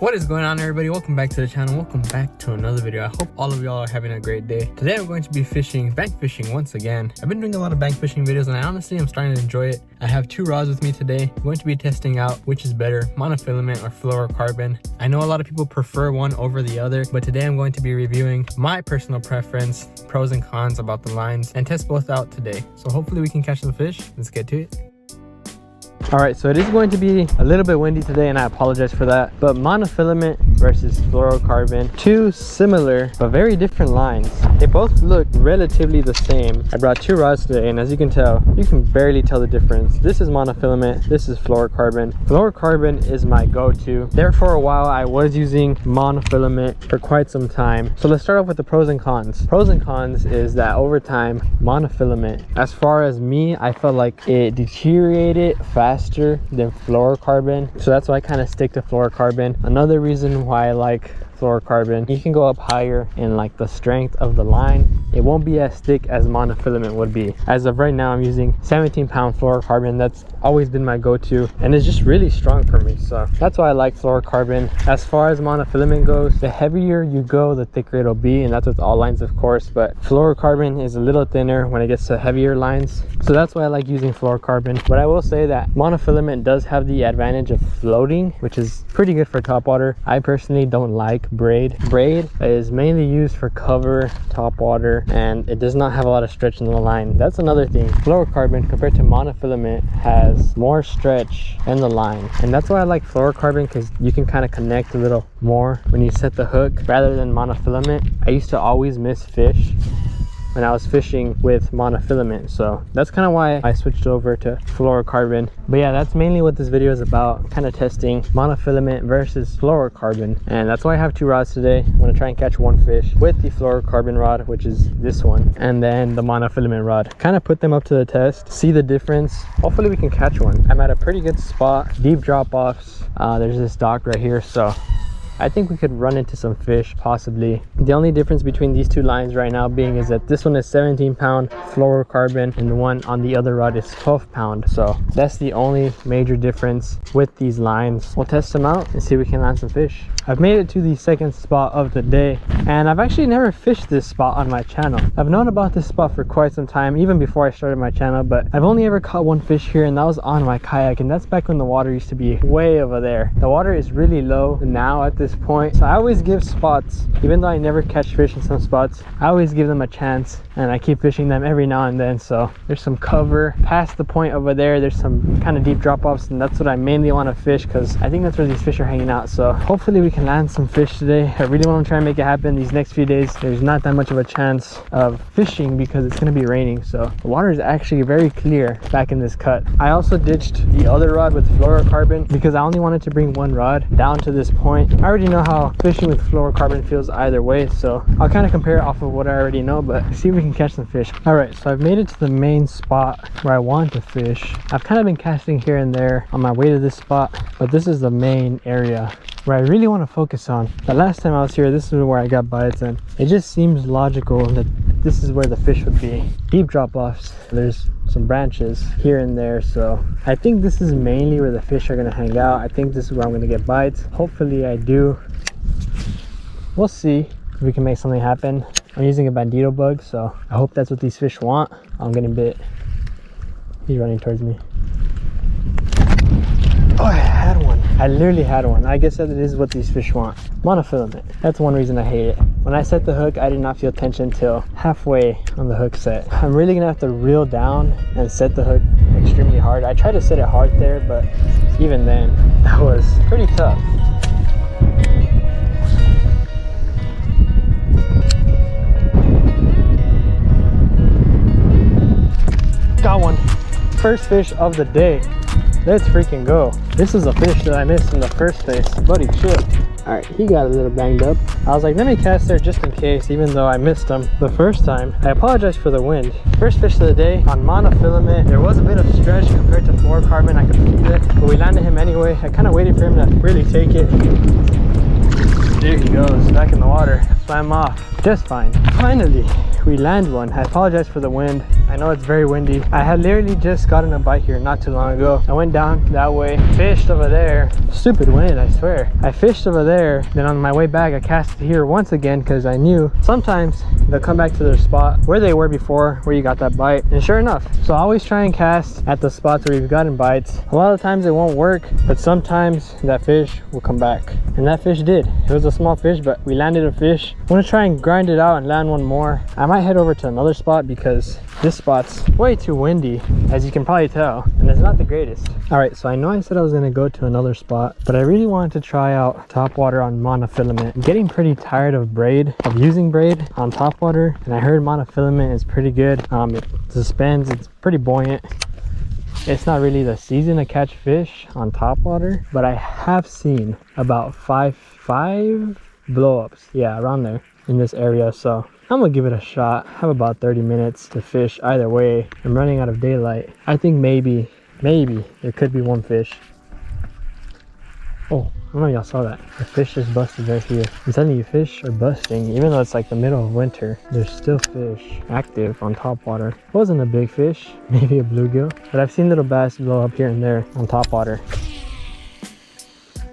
What is going on, everybody? Welcome back to the channel. Welcome back to another video. I hope all of y'all are having a great day. Today I'm going to be bank fishing once again. I've been doing a lot of bank fishing videos and honestly I'm starting to enjoy it. I have two rods with me today. I'm going to be testing out which is better, monofilament or fluorocarbon. I know a lot of people prefer one over the other, but today I'm going to be reviewing my personal preference, pros and cons about the lines, and test both out today. So hopefully we can catch some fish. Let's get to it. Alright, so it is going to be a little bit windy today and I apologize for that, but monofilament versus fluorocarbon, two similar but very different lines. They both look relatively the same. I brought two rods today and as you can tell, you can barely tell the difference. This is monofilament, this is fluorocarbon. Fluorocarbon is my go-to. There for a while I was using monofilament for quite some time. So let's start off with the pros and cons. Pros and cons is that over time, monofilament, as far as me, I felt like it deteriorated faster than fluorocarbon, so that's why I kind of stick to fluorocarbon. Another reason why I like fluorocarbon, you can go up higher in like the strength of the line. It won't be as thick as monofilament would be. As of right now, I'm using 17-pound fluorocarbon. That's always been my go-to and it's just really strong for me, so that's why I like fluorocarbon. As far as monofilament goes, the heavier you go, the thicker it'll be, and that's with all lines of course, but fluorocarbon is a little thinner when it gets to heavier lines, so that's why I like using fluorocarbon. But I will say that monofilament does have the advantage of floating, which is pretty good for topwater. I personally don't like braid. Braid is mainly used for cover, topwater, and it does not have a lot of stretch in the line. That's another thing. Fluorocarbon compared to monofilament has more stretch in the line, and that's why I like fluorocarbon, because you can kind of connect a little more when you set the hook rather than monofilament. I used to always miss fish when I was fishing with monofilament, so that's kind of why I switched over to fluorocarbon. But yeah, that's mainly what this video is about, kind of testing monofilament versus fluorocarbon, and that's why I have two rods today. I'm going to try and catch one fish with the fluorocarbon rod, which is this one, and then the monofilament rod. Kind of put them up to the test, see the difference. Hopefully we can catch one. I'm at a pretty good spot, deep drop-offs. There's this dock right here, so I think we could run into some fish, possibly. The only difference between these two lines right now being is that this one is 17-pound fluorocarbon and the one on the other rod is 12-pound. So that's the only major difference with these lines. We'll test them out and see if we can land some fish. I've made it to the second spot of the day and I've actually never fished this spot on my channel. I've known about this spot for quite some time, even before I started my channel, but I've only ever caught one fish here and that was on my kayak, and that's back when the water used to be way over there. The water is really low now at this point, so I always give spots, even though I never catch fish in some spots, I always give them a chance and I keep fishing them every now and then. So there's some cover past the point over there, there's some kind of deep drop-offs, and that's what I mainly want to fish because I think that's where these fish are hanging out. So hopefully we can land some fish today. I really want to try and make it happen. These next few days there's not that much of a chance of fishing because it's going to be raining, so the water is actually very clear back in this cut. I also ditched the other rod with fluorocarbon because I only wanted to bring one rod down to this point. I already know how fishing with fluorocarbon feels either way, so I'll kind of compare it off of what I already know, but see if we can catch some fish. All right, so I've made it to the main spot where I want to fish. I've kind of been casting here and there on my way to this spot, but this is the main area where I really want to focus on. The last time I was here, this is where I got bites, and it just seems logical that this is where the fish would be. Deep drop-offs, there's some branches here and there, so I think this is mainly where the fish are going to hang out. I think this is where I'm going to get bites. Hopefully I do. We'll see if we can make something happen. I'm using a bandito bug, so I hope that's what these fish want. I'm getting bit. He's running towards me. Oh, I had one. I literally had one. I guess that it is what these fish want. Monofilament. That's one reason I hate it. When I set the hook, I did not feel tension till halfway on the hook set. I'm really gonna have to reel down and set the hook extremely hard. I tried to set it hard there, but even then, that was pretty tough. Got one. First fish of the day. Let's freaking go. This is a fish that I missed in the first place. Buddy, chill. All right, he got a little banged up. I was like, let me cast there just in case, even though I missed him the first time. I apologize for the wind. First fish of the day on monofilament. There was a bit of stretch compared to fluorocarbon. I could feel it, but we landed him anyway. I kind of waited for him to really take it. There he goes, back in the water. swam off just fine. Finally, we land one. I apologize for the wind. I know it's very windy. I had literally just gotten a bite here not too long ago. I went down that way, fished over there. Stupid wind, I swear. I fished over there, then on my way back, I cast here once again because I knew sometimes they'll come back to their spot where they were before, where you got that bite. And sure enough, so I always try and cast at the spots where you've gotten bites. A lot of times it won't work, but sometimes that fish will come back. And that fish did. It was a small fish, but we landed a fish. I'm gonna try and grind it out and land one more. I might head over to another spot because this spot's way too windy, as you can probably tell, and it's not the greatest. All right, so I know I said I was gonna go to another spot, but I really wanted to try out topwater on monofilament. I'm getting pretty tired of using braid on topwater, and I heard monofilament is pretty good. It suspends, it's pretty buoyant. It's not really the season to catch fish on topwater, but I have seen about five blow-ups, yeah, around there in this area. So I'm gonna give it a shot. I have about 30 minutes to fish either way. I'm running out of daylight. I think maybe there could be one fish. Oh, I don't know if y'all saw that. The fish just busted right here. I'm telling you, fish are busting. Even though it's like the middle of winter, there's still fish active on topwater. It wasn't a big fish, maybe a bluegill, but I've seen little bass blow up here and there on topwater.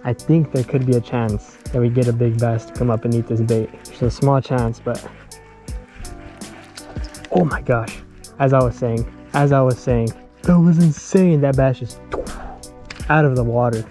I think there could be a chance that we get a big bass to come up and eat this bait. There's a small chance, but oh my gosh, as I was saying, that was insane. That bass just out of the water.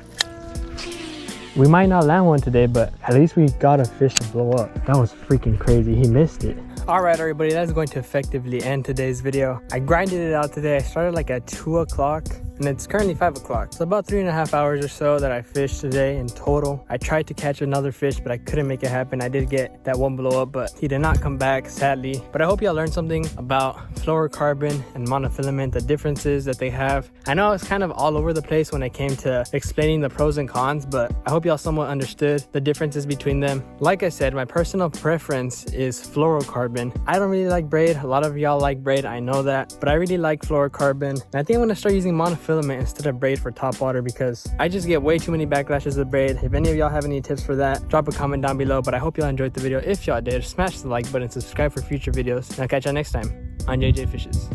We might not land one today, but at least we got a fish to blow up. That was freaking crazy. He missed it. All right, everybody, that's going to effectively end today's video. I grinded it out today. I started like at 2 o'clock and it's currently 5 o'clock. So about 3.5 hours or so that I fished today in total. I tried to catch another fish, but I couldn't make it happen. I did get that one blow up, but he did not come back, sadly. But I hope y'all learned something about fluorocarbon and monofilament, the differences that they have. I know it's kind of all over the place when it came to explaining the pros and cons, but I hope y'all somewhat understood the differences between them. Like I said, my personal preference is fluorocarbon. I don't really like braid. A lot of y'all like braid, I know that, but I really like fluorocarbon. And I think I'm gonna start using monofilament instead of braid for topwater because I just get way too many backlashes with braid. If any of y'all have any tips for that, drop a comment down below. But I hope y'all enjoyed the video. If y'all did, smash the like button, subscribe for future videos, and I'll catch y'all next time on JJ Fishes.